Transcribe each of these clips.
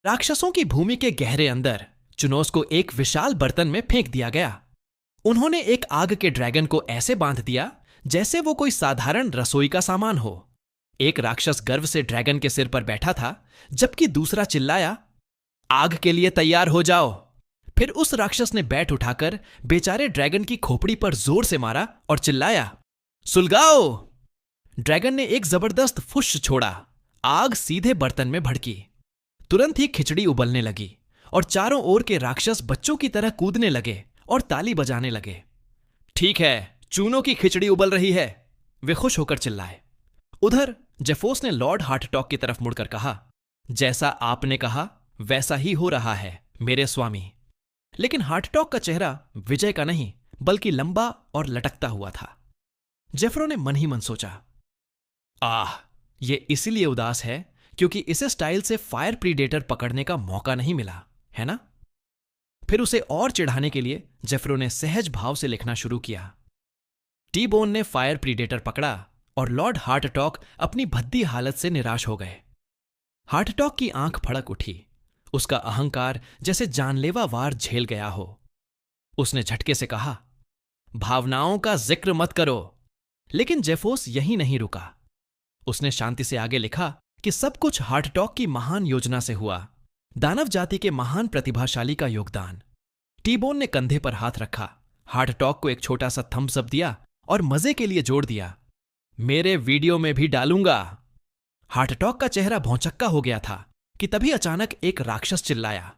राक्षसों की भूमि के गहरे अंदर चुनोस को एक विशाल बर्तन में फेंक दिया गया। उन्होंने एक आग के ड्रैगन को ऐसे बांध दिया जैसे वो कोई साधारण रसोई का सामान हो। एक राक्षस गर्व से ड्रैगन के सिर पर बैठा था, जबकि दूसरा चिल्लाया, आग के लिए तैयार हो जाओ। फिर उस राक्षस ने बैट उठाकर बेचारे ड्रैगन की खोपड़ी पर जोर से मारा और चिल्लाया, सुलगाओ। ड्रैगन ने एक जबरदस्त फुश छोड़ा। आग सीधे बर्तन में भड़की। तुरंत ही खिचड़ी उबलने लगी और चारों ओर के राक्षस बच्चों की तरह कूदने लगे और ताली बजाने लगे। ठीक है, चूनों की खिचड़ी उबल रही है, वे खुश होकर चिल्लाए। उधर जेफोस ने लॉर्ड हार्टटॉक की तरफ मुड़कर कहा, जैसा आपने कहा वैसा ही हो रहा है मेरे स्वामी। लेकिन हार्टटॉक का चेहरा विजय का नहीं बल्कि लंबा और लटकता हुआ था। जेफरो ने मन ही मन सोचा, ये इसीलिए उदास है क्योंकि इसे स्टाइल से फायर प्रीडेटर पकड़ने का मौका नहीं मिला, है ना? फिर उसे और चिढ़ाने के लिए जेफरो ने सहज भाव से लिखना शुरू किया। टी बोन ने फायर प्रीडेटर पकड़ा और लॉर्ड हार्टटॉक अपनी भद्दी हालत से निराश हो गए। हार्टटॉक की आंख फड़क उठी। उसका अहंकार जैसे जानलेवा वार झेल गया हो। उसने झटके से कहा, भावनाओं का जिक्र मत करो। लेकिन जेफोस यहीं नहीं रुका। उसने शांति से आगे लिखा कि सब कुछ हार्टटॉक की महान योजना से हुआ, दानव जाति के महान प्रतिभाशाली का योगदान। टी-बोन ने कंधे पर हाथ रखा, हार्टटॉक को एक छोटा सा थम्स अप दिया और मजे के लिए जोड़ दिया, मेरे वीडियो में भी डालूंगा। हार्टटॉक का चेहरा भौचक्का हो गया था कि तभी अचानक एक राक्षस चिल्लाया,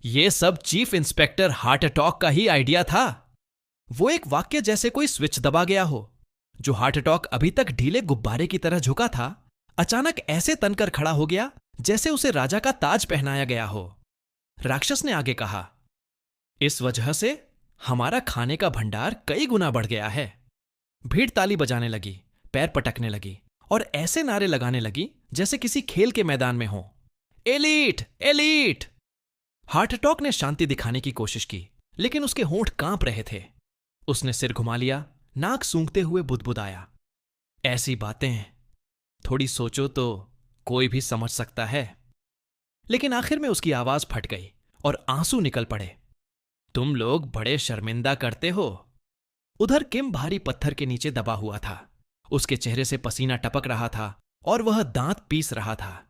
यह सब चीफ इंस्पेक्टर हार्टटॉक का ही आइडिया था। वो एक वाक्य जैसे कोई स्विच दबा गया हो। जो हार्टटॉक अभी तक ढीले गुब्बारे की तरह झुका था, अचानक ऐसे तनकर खड़ा हो गया जैसे उसे राजा का ताज पहनाया गया हो। राक्षस ने आगे कहा, इस वजह से हमारा खाने का भंडार कई गुना बढ़ गया है। भीड़ ताली बजाने लगी, पैर पटकने लगी और ऐसे नारे लगाने लगी जैसे किसी खेल के मैदान में हो, एलीट एलीट। हार्टटॉक ने शांति दिखाने की कोशिश की, लेकिन उसके होंठ कांप रहे थे। उसने सिर घुमा लिया, नाक सूंघते हुए बुदबुदाया, ऐसी बातें थोड़ी सोचो तो कोई भी समझ सकता है। लेकिन आखिर में उसकी आवाज फट गई और आंसू निकल पड़े। तुम लोग बड़े शर्मिंदा करते हो। उधर किम भारी पत्थर के नीचे दबा हुआ था। उसके चेहरे से पसीना टपक रहा था और वह दांत पीस रहा था।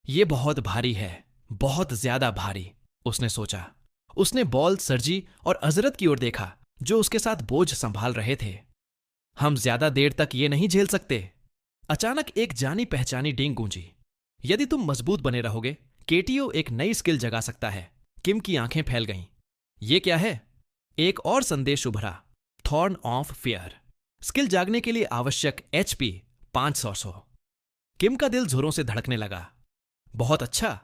यह बहुत भारी है, बहुत ज्यादा भारी, उसने सोचा। उसने बॉल, सरजी और अजरत की ओर देखा जो उसके साथ बोझ संभाल रहे थे। हम ज्यादा देर तक ये नहीं झेल सकते। अचानक एक जानी पहचानी डींग गूंजी, यदि तुम मजबूत बने रहोगे, केटीओ एक नई स्किल जगा सकता है। किम की आंखें फैल गईं। ये क्या है? एक और संदेश उभरा, थॉर्न ऑफ फियर। स्किल जागने के लिए आवश्यक HP 500। किम का दिल जोरों से धड़कने लगा। बहुत अच्छा,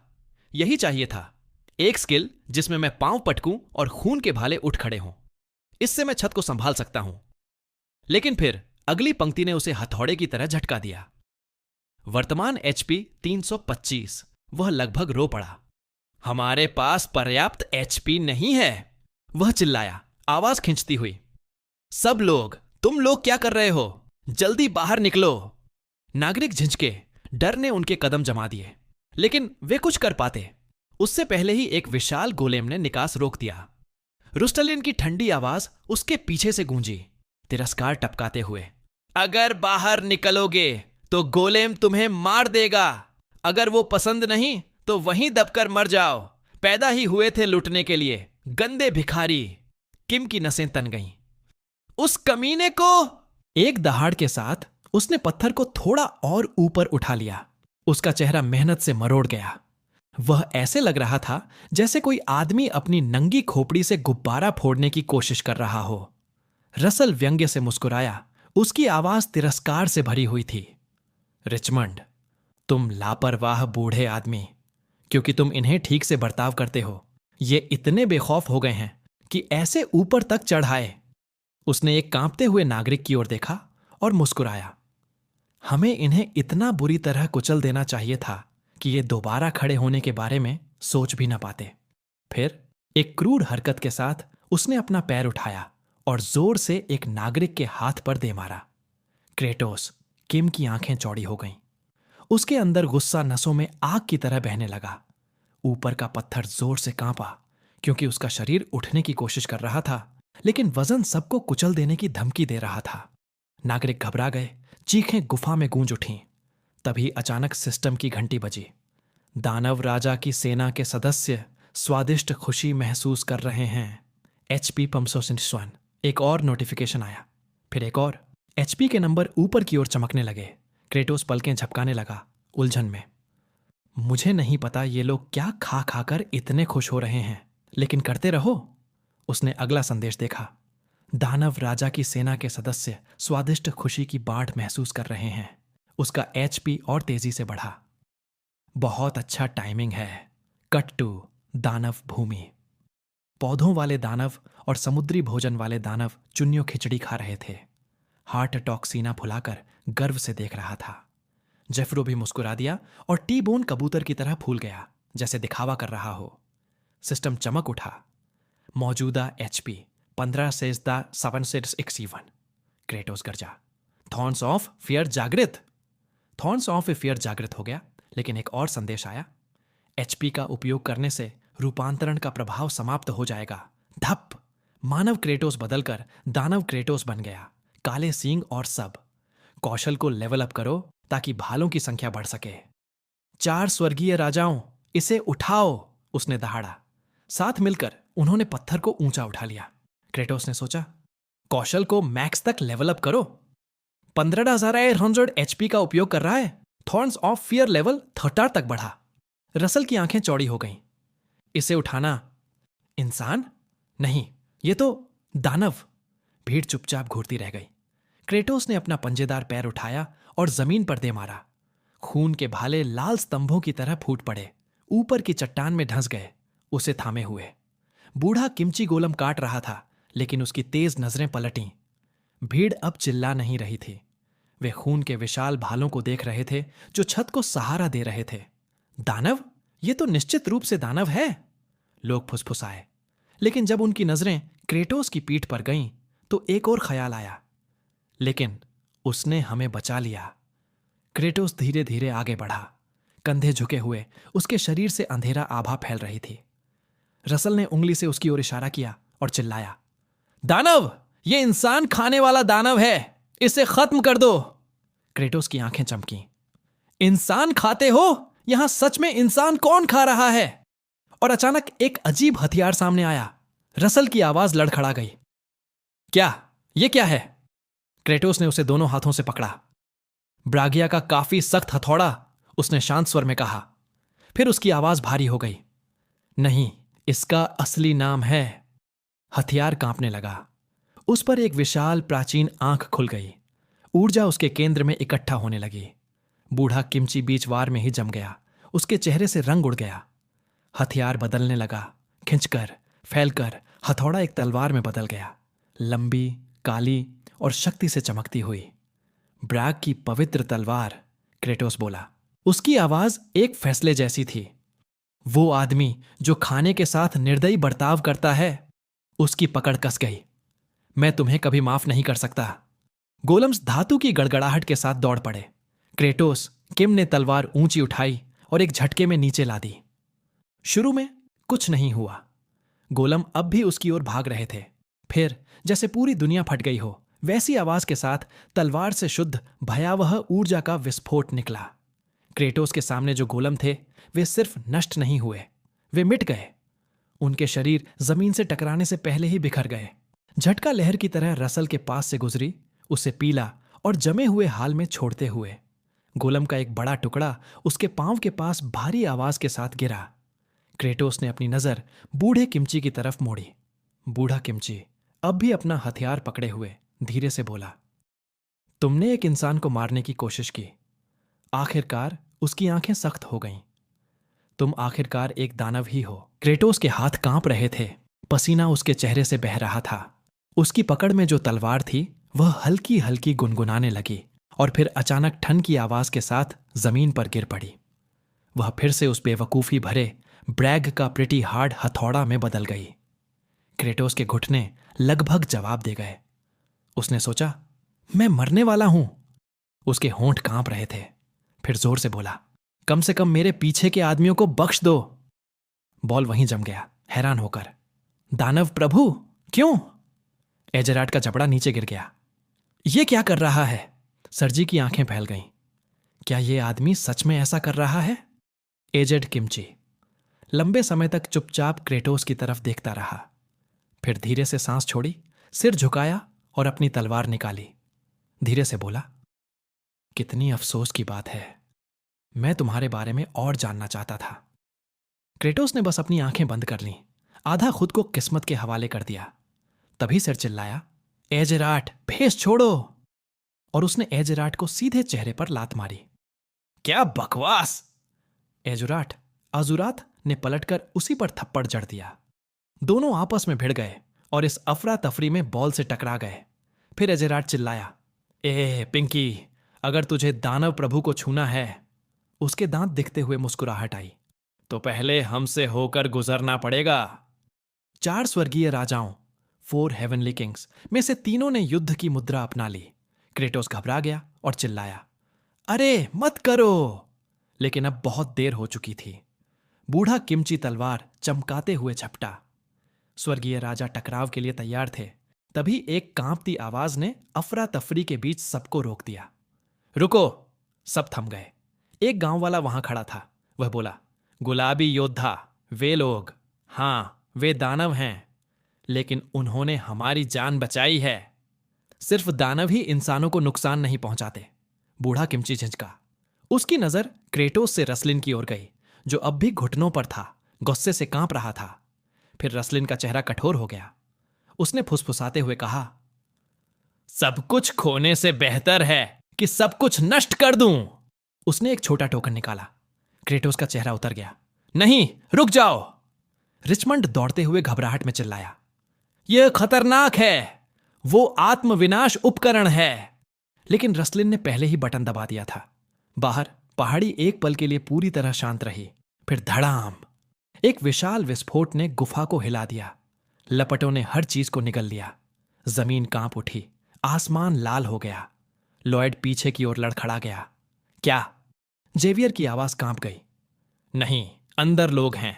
यही चाहिए था। एक स्किल जिसमें मैं पांव पटकूं और खून के भाले उठ खड़े हों। इससे मैं छत को संभाल सकता हूं। लेकिन फिर अगली पंक्ति ने उसे हथौड़े की तरह झटका दिया। वर्तमान HP 325। वह लगभग रो पड़ा। हमारे पास पर्याप्त HP नहीं है, वह चिल्लाया, आवाज खींचती हुई। सब लोग, तुम लोग क्या कर रहे हो? जल्दी बाहर निकलो। नागरिक झिंझके, डर ने उनके कदम जमा दिए, लेकिन वे कुछ कर पाते उससे पहले ही एक विशाल गोलेम ने निकास रोक दिया। रुस्टलिन की ठंडी आवाज उसके पीछे से गूंजी, तिरस्कार टपकाते हुए, अगर बाहर निकलोगे तो गोलेम तुम्हें मार देगा। अगर वो पसंद नहीं तो वहीं दबकर मर जाओ। पैदा ही हुए थे लुटने के लिए, गंदे भिखारी। किम की नसें तन गईं। उस कमीने को! एक दहाड़ के साथ उसने पत्थर को थोड़ा और ऊपर उठा लिया। उसका चेहरा मेहनत से मरोड़ गया। वह ऐसे लग रहा था जैसे कोई आदमी अपनी नंगी खोपड़ी से गुब्बारा फोड़ने की कोशिश कर रहा हो। रसल व्यंग्य से मुस्कुराया। उसकी आवाज तिरस्कार से भरी हुई थी। रिचमंड, तुम लापरवाह बूढ़े आदमी, क्योंकि तुम इन्हें ठीक से बर्ताव करते हो, ये इतने बेखौफ हो गए हैं कि ऐसे ऊपर तक चढ़ आए। उसने एक कांपते हुए नागरिक की ओर देखा और मुस्कुराया। हमें इन्हें इतना बुरी तरह कुचल देना चाहिए था कि ये दोबारा खड़े होने के बारे में सोच भी न पाते। फिर एक क्रूर हरकत के साथ उसने अपना पैर उठाया और जोर से एक नागरिक के हाथ पर दे मारा। क्रेटोस, किम की आंखें चौड़ी हो गईं। उसके अंदर गुस्सा नसों में आग की तरह बहने लगा। ऊपर का पत्थर जोर से कांपा क्योंकि उसका शरीर उठने की कोशिश कर रहा था, लेकिन वजन सबको कुचल देने की धमकी दे रहा था। नागरिक घबरा गए, चीखें गुफा में गूंज उठीं। तभी अचानक सिस्टम की घंटी बजी। दानव राजा की सेना के सदस्य स्वादिष्ट खुशी महसूस कर रहे हैं। HP 561। एक और नोटिफिकेशन आया, फिर एक और। HP के नंबर ऊपर की ओर चमकने लगे। क्रेटोस पलकें झपकाने लगा, उलझन में। मुझे नहीं पता ये लोग क्या खा खाकर इतने खुश हो रहे हैं, लेकिन करते रहो। उसने अगला संदेश देखा। दानव राजा की सेना के सदस्य स्वादिष्ट खुशी की बाढ़ महसूस कर रहे हैं। उसका HP और तेजी से बढ़ा। बहुत अच्छा टाइमिंग है। कट टू दानव भूमि। पौधों वाले दानव और समुद्री भोजन वाले दानव चुन्नियों खिचड़ी खा रहे थे। हार्ट अटॉक सीना फुलाकर गर्व से देख रहा था। जेफरो भी मुस्कुरा दिया और टी बोन कबूतर की तरह फूल गया, जैसे दिखावा कर रहा हो। सिस्टम चमक उठा। मौजूदा HP 15 से 7 से 61। क्रेटोस गरजा। थॉर्न्स ऑफ फियर जागृत। थॉर्न्स ऑफ फियर जागृत हो गया, लेकिन एक और संदेश आया। HP का उपयोग करने से रूपांतरण का प्रभाव समाप्त हो जाएगा। धप! मानव क्रेटोस बदलकर दानव क्रेटोस बन गया, काले सींग और सब। कौशल को लेवल अप करो ताकि भालों की संख्या बढ़ सके। 4 स्वर्गीय राजाओं, इसे उठाओ, उसने दहाड़ा। साथ मिलकर उन्होंने पत्थर को ऊंचा उठा लिया। क्रेटोस ने सोचा, कौशल को मैक्स तक लेवल अप करो। 15,800 HP का उपयोग कर रहा है। थॉर्न्स ऑफ फियर लेवल 30 तक बढ़ा। रसल की आंखें चौड़ी हो गईं। इसे उठाना इंसान नहीं, ये तो दानव। भीड़ चुपचाप घूरती रह गई। क्रेटोस ने अपना पंजेदार पैर उठाया और जमीन पर दे मारा। खून के भाले लाल स्तंभों की तरह फूट पड़े, ऊपर की चट्टान में धंस गए, उसे थामे हुए। बूढ़ा किमची गोलम काट रहा था, लेकिन उसकी तेज नजरें पलटीं। भीड़ अब चिल्ला नहीं रही थी। वे खून के विशाल भालों को देख रहे थे जो छत को सहारा दे रहे थे। दानव? ये तो निश्चित रूप से दानव है, लोग फुसफुसाए। लेकिन जब उनकी नजरें क्रेटोस की पीठ पर गईं, तो एक और ख्याल आया, लेकिन उसने हमें बचा लिया। क्रेटोस धीरे धीरे आगे बढ़ा, कंधे झुके हुए। उसके शरीर से अंधेरा आभा फैल रही थी। रसल ने उंगली से उसकी ओर इशारा किया और चिल्लाया, दानव! ये इंसान खाने वाला दानव है, इसे खत्म कर दो। क्रेटोस की आंखें चमकीं। इंसान खाते हो? यहां सच में इंसान कौन खा रहा है? और अचानक एक अजीब हथियार सामने आया। रसल की आवाज लड़खड़ा गई। क्या? ये क्या है? क्रेटोस ने उसे दोनों हाथों से पकड़ा। ब्रागिया का काफी सख्त हथौड़ा, उसने शांत स्वर में कहा। फिर उसकी आवाज भारी हो गई। नहीं, इसका असली नाम है। हथियार कांपने लगा। उस पर एक विशाल प्राचीन आंख खुल गई। ऊर्जा उसके केंद्र में इकट्ठा होने लगी। बूढ़ा किमची बीच वार में ही जम गया। उसके चेहरे से रंग उड़ गया। हथियार बदलने लगा। खिंचकर, फैलकर हथौड़ा एक तलवार में बदल गया, लंबी, काली और शक्ति से चमकती हुई। ब्रैग की पवित्र तलवार, क्रेटोस बोला। उसकी आवाज एक फैसले जैसी थी। वो आदमी जो खाने के साथ निर्दयी बर्ताव करता है, उसकी पकड़ कस गई। मैं तुम्हें कभी माफ नहीं कर सकता। गोलम्स धातु की गड़गड़ाहट के साथ दौड़ पड़े। क्रेटोस, किम ने तलवार ऊंची उठाई और एक झटके में नीचे ला दी। शुरू में कुछ नहीं हुआ। गोलम अब भी उसकी ओर भाग रहे थे। फिर जैसे पूरी दुनिया फट गई हो, वैसी आवाज के साथ तलवार से शुद्ध भयावह ऊर्जा का विस्फोट निकला। क्रेटोस के सामने जो गोलम थे, वे सिर्फ नष्ट नहीं हुए, वे मिट गए। उनके शरीर जमीन से टकराने से पहले ही बिखर गए। झटका लहर की तरह रसल के पास से गुजरी, उसे पीला और जमे हुए हाल में छोड़ते हुए। गोलम का एक बड़ा टुकड़ा उसके पांव के पास भारी आवाज के साथ गिरा। क्रेटोस ने अपनी नजर बूढ़े किमची की तरफ मोड़ी। बूढ़ा किमची अब भी अपना हथियार पकड़े हुए धीरे से बोला, तुमने एक इंसान को मारने की कोशिश की। आखिरकार उसकी आंखें सख्त हो गईं। तुम आखिरकार एक दानव ही हो। क्रेटोस के हाथ कांप रहे थे। पसीना उसके चेहरे से बह रहा था। उसकी पकड़ में जो तलवार थी, वह हल्की हल्की गुनगुनाने लगी और फिर अचानक ठन की आवाज के साथ जमीन पर गिर पड़ी। वह फिर से उस बेवकूफी भरे ब्रैग का प्रिटी हार्ड हथौड़ा में बदल गई। क्रेटोस के घुटने लगभग जवाब दे गए। उसने सोचा, मैं मरने वाला हूं। उसके होंठ कांप रहे थे। फिर जोर से बोला, कम से कम मेरे पीछे के आदमियों को बख्श दो। बॉल वहीं जम गया, हैरान होकर। दानव प्रभु, क्यों? एजेराट का जबड़ा नीचे गिर गया। ये क्या कर रहा है? सर्जी की आंखें फैल गईं। क्या ये आदमी सच में ऐसा कर रहा है? एजेड किमची लंबे समय तक चुपचाप क्रेटोस की तरफ देखता रहा। फिर धीरे से सांस छोड़ी, सिर झुकाया और अपनी तलवार निकाली। धीरे से बोला, कितनी अफसोस की बात है, मैं तुम्हारे बारे में और जानना चाहता था। क्रेटोस ने बस अपनी आंखें बंद कर लीं, आधा खुद को किस्मत के हवाले कर दिया। तभी सिर चिल्लाया, एजेराट, भेस छोड़ो! और उसने एजेराट को सीधे चेहरे पर लात मारी। क्या बकवास! एजुराट अजुरात ने पलटकर उसी पर थप्पड़ जड़ दिया। दोनों आपस में भिड़ गए और इस अफरा तफरी में बॉल से टकरा गए। फिर एजेराट चिल्लाया, पिंकी, अगर तुझे दानव प्रभु को छूना है, उसके दांत दिखते हुए मुस्कुराहट आई, तो पहले हमसे होकर गुजरना पड़ेगा। 4 स्वर्गीय राजाओं, 4 हेवनली किंग्स में से तीनों ने युद्ध की मुद्रा अपना ली। क्रेटोस घबरा गया और चिल्लाया, अरे मत करो! लेकिन अब बहुत देर हो चुकी थी। बूढ़ा किमची तलवार चमकाते हुए झपटा। स्वर्गीय राजा टकराव के लिए तैयार थे। तभी एक कांपती आवाज ने अफरा तफरी के बीच सबको रोक दिया। रुको! सब थम गए। एक गांव वाला वहां खड़ा था। वह बोला, गुलाबी योद्धा, वे लोग, हां, वे दानव हैं, लेकिन उन्होंने हमारी जान बचाई है। सिर्फ दानव ही इंसानों को नुकसान नहीं पहुंचाते। बूढ़ा किमची झिंचका। उसकी नजर क्रेटोस से रसलिन की ओर गई, जो अब भी घुटनों पर था, गुस्से से कांप रहा था। फिर रसलिन का चेहरा कठोर हो गया। उसने फुसफुसाते हुए कहा, सब कुछ खोने से बेहतर है कि सब कुछ नष्ट कर दूं। उसने एक छोटा टोकन निकाला। क्रेटोस का चेहरा उतर गया। नहीं, रुक जाओ! रिचमंड दौड़ते हुए घबराहट में चिल्लाया, यह खतरनाक है, वो आत्मविनाश उपकरण है। लेकिन रसलिन ने पहले ही बटन दबा दिया था। बाहर पहाड़ी एक पल के लिए पूरी तरह शांत रही। फिर धड़ाम! एक विशाल विस्फोट ने गुफा को हिला दिया। लपटों ने हर चीज को निगल लिया। जमीन कांप उठी, आसमान लाल हो गया। लॉयड पीछे की ओर लड़खड़ा गया। क्या? जेवियर की आवाज कांप गई। नहीं, अंदर लोग हैं।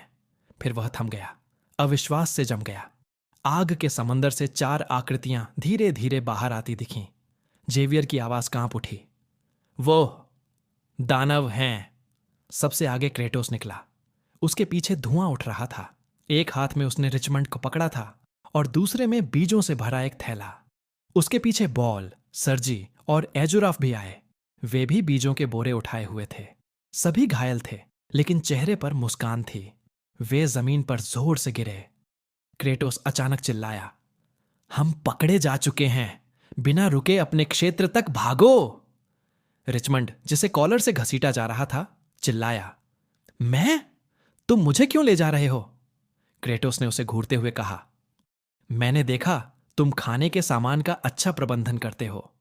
फिर वह थम गया, अविश्वास से जम गया। आग के समंदर से 4 आकृतियां धीरे धीरे बाहर आती दिखीं। जेवियर की आवाज कांप उठी, वो दानव हैं। सबसे आगे क्रेटोस निकला। उसके पीछे धुआं उठ रहा था। एक हाथ में उसने रिचमंड को पकड़ा था और दूसरे में बीजों से भरा एक थैला। उसके पीछे बॉल, सर्जी और एजुराफ भी आए। वे भी बीजों के बोरे उठाए हुए थे। सभी घायल थे, लेकिन चेहरे पर मुस्कान थी। वे जमीन पर जोर से गिरे। क्रेटोस अचानक चिल्लाया, हम पकड़े जा चुके हैं, बिना रुके अपने क्षेत्र तक भागो! रिचमंड, जिसे कॉलर से घसीटा जा रहा था, चिल्लाया, मैं? तुम मुझे क्यों ले जा रहे हो? क्रेटोस ने उसे घूरते हुए कहा, मैंने देखा तुम खाने के सामान का अच्छा प्रबंधन करते हो।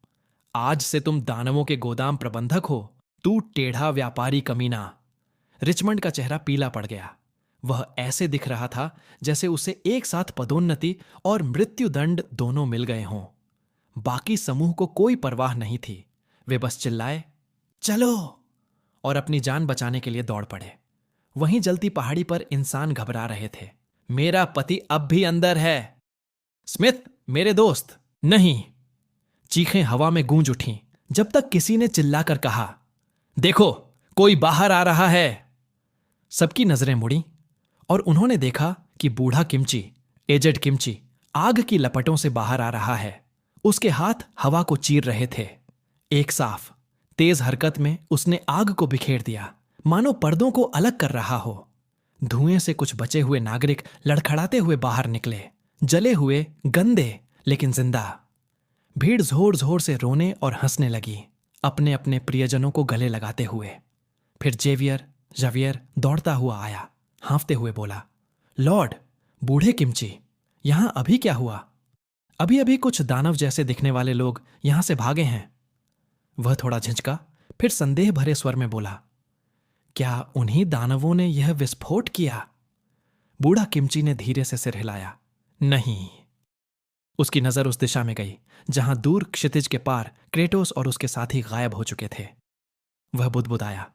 आज से तुम दानवों के गोदाम प्रबंधक हो, तू टेढ़ा व्यापारी कमीना! रिचमंड का चेहरा पीला पड़ गया। वह ऐसे दिख रहा था जैसे उसे एक साथ पदोन्नति और मृत्युदंड दोनों मिल गए हों। बाकी समूह को कोई परवाह नहीं थी। वे बस चिल्लाए, चलो! और अपनी जान बचाने के लिए दौड़ पड़े। वहीं जलती पहाड़ी पर इंसान घबरा रहे थे। मेरा पति अब भी अंदर है। स्मिथ, मेरे दोस्त! नहीं! चीखें हवा में गूंज उठीं, जब तक किसी ने चिल्लाकर कहा, देखो, कोई बाहर आ रहा है! सबकी नजरें मुड़ी और उन्होंने देखा कि बूढ़ा किमची, एजेड किमची, आग की लपटों से बाहर आ रहा है। उसके हाथ हवा को चीर रहे थे। एक साफ, तेज हरकत में उसने आग को बिखेर दिया, मानो पर्दों को अलग कर रहा हो। धुएं से कुछ बचे हुए नागरिक लड़खड़ाते हुए बाहर निकले, जले हुए, गंदे, लेकिन जिंदा। भीड़ जोर जोर से रोने और हंसने लगी, अपने अपने प्रियजनों को गले लगाते हुए। फिर जवियर दौड़ता हुआ आया, हांफते हुए बोला, लॉर्ड, बूढ़े किमची, यहां अभी क्या हुआ? अभी अभी कुछ दानव जैसे दिखने वाले लोग यहां से भागे हैं। वह थोड़ा झिझका, फिर संदेह भरे स्वर में बोला, क्या उन्हीं दानवों ने यह विस्फोट किया? बूढ़ा किमची ने धीरे से सिर हिलाया, नहीं। उसकी नजर उस दिशा में गई जहां दूर क्षितिज के पार क्रेटोस और उसके साथी गायब हो चुके थे। वह बुदबुदाया,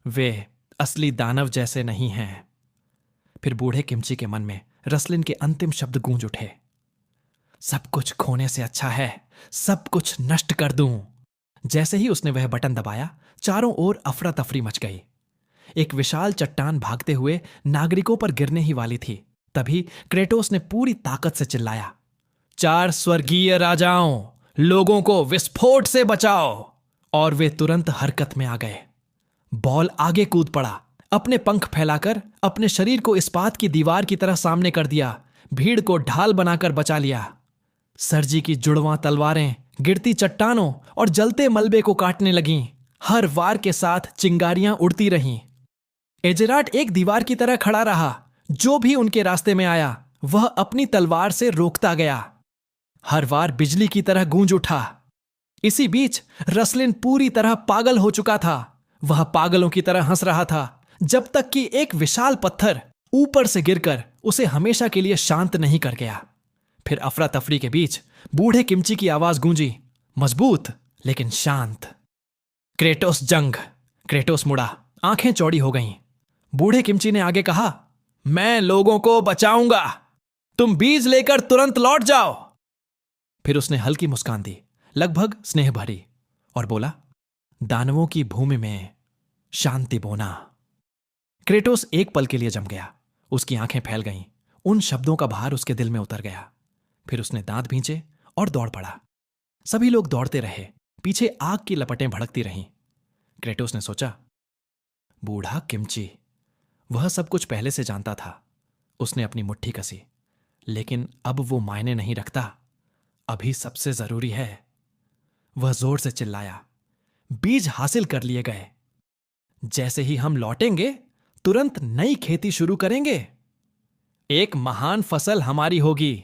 वे असली दानव जैसे नहीं हैं। फिर बूढ़े किमची के मन में रसलिन के अंतिम शब्द गूंज उठे। सब कुछ खोने से अच्छा है सब कुछ नष्ट कर दूं। जैसे ही उसने वह बटन दबाया, चारों ओर अफरा तफरी मच गई। एक विशाल चट्टान भागते हुए नागरिकों पर गिरने ही वाली थी। तभी क्रेटोस ने पूरी ताकत से चिल्लाया, 4 स्वर्गीय राजाओं, लोगों को विस्फोट से बचाओ। और वे तुरंत हरकत में आ गए। बॉल आगे कूद पड़ा, अपने पंख फैलाकर अपने शरीर को इस्पात की दीवार की तरह सामने कर दिया, भीड़ को ढाल बनाकर बचा लिया। सर्जी की जुड़वां तलवारें गिरती चट्टानों और जलते मलबे को काटने लगीं। हर वार के साथ चिंगारियां उड़ती रहीं। एजेराट एक दीवार की तरह खड़ा रहा। जो भी उनके रास्ते में आया वह अपनी तलवार से रोकता गया। हर वार बिजली की तरह गूंज उठा। इसी बीच रसलिन पूरी तरह पागल हो चुका था। वह पागलों की तरह हंस रहा था जब तक कि एक विशाल पत्थर ऊपर से गिरकर उसे हमेशा के लिए शांत नहीं कर गया। फिर अफरा तफरी के बीच बूढ़े किमची की आवाज गूंजी, मजबूत लेकिन शांत, क्रेटोस जंग। क्रेटोस मुड़ा, आंखें चौड़ी हो गईं। बूढ़े किमची ने आगे कहा, मैं लोगों को बचाऊंगा, तुम बीज लेकर तुरंत लौट जाओ। फिर उसने हल्की मुस्कान दी, लगभग स्नेह भरी, और बोला, दानवों की भूमि में शांति बोना। क्रेटोस एक पल के लिए जम गया। उसकी आंखें फैल गईं। उन शब्दों का भार उसके दिल में उतर गया। फिर उसने दांत भींचे और दौड़ पड़ा। सभी लोग दौड़ते रहे। पीछे आग की लपटें भड़कती रहीं। क्रेटोस ने सोचा, बूढ़ा किमची, वह सब कुछ पहले से जानता था। उसने अपनी मुट्ठी कसी, लेकिन अब वो मायने नहीं रखता। अभी सबसे जरूरी है। वह जोर से चिल्लाया, बीज हासिल कर लिए गए। जैसे ही हम लौटेंगे तुरंत नई खेती शुरू करेंगे। एक महान फसल हमारी होगी।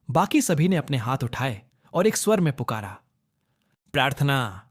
बाकी सभी ने अपने हाथ उठाए और एक स्वर में पुकारा, प्रार्थना,